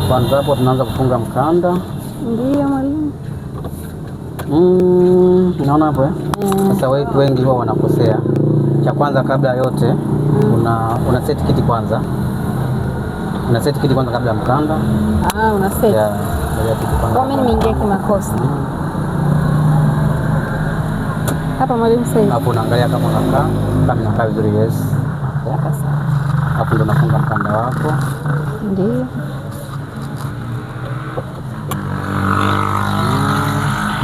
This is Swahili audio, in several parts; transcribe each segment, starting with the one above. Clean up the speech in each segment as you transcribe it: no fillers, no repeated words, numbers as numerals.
Kwanza hapo tunaanza kufunga mkanda. Ndio mwalimu. Unaona hapo Sasa watu wengi huwa wanakosea. Cha kwanza kabla yote una set kiti kwanza. Una set kiti kwanza kabla ya mkanda. Una set. Ya kiti kwanza. Kwa mimi nimeingia kimakosa. Hapa mwalimu sasa. Hapo unaangalia kama unakaa vizuri, yes. Hapo ndo unafunga mkanda wako. Ndio.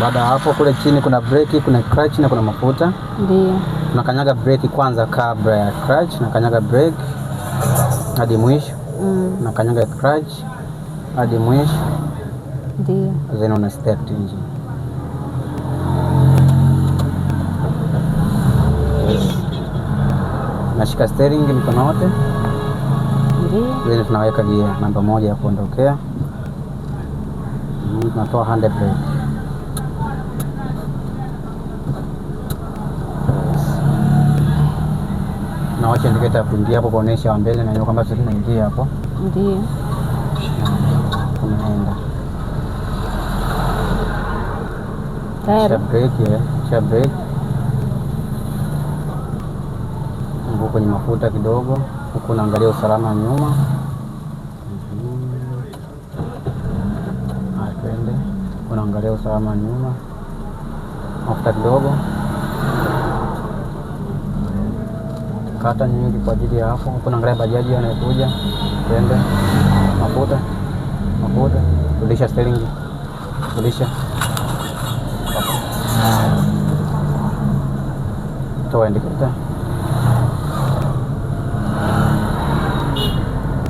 Baada ya hapo kule chini kuna breki, kuna clutch na kuna mafuta. Ndio. Unakanyaga breki kwanza kabla ya clutch, unakanyaga breki hadi mwisho. Unakanyaga clutch hadi mwisho. Ndio. Then una start engine. Nashika steering mikono yote. Ndio. Then tunaweka gear namba 1 ya kuondokea. Tunatoa hand brake. Na wacha indicator ya kuingia hapo kuonesha mbele na nyuma kwamba sisi tunaingia hapo. Ndio. Tunaenda. Tayari. Cha brake. Nguo kwenye mafuta kidogo. Huku unaangalia usalama nyuma. Twende. Unaangalia usalama nyuma. Mafuta kidogo. Kata nyingi kwa ajili ya hapo. Huku unaangalia bajaji anayokuja. Twende. Mafuta. Rudisha steering. Rudisha. Toa indicator.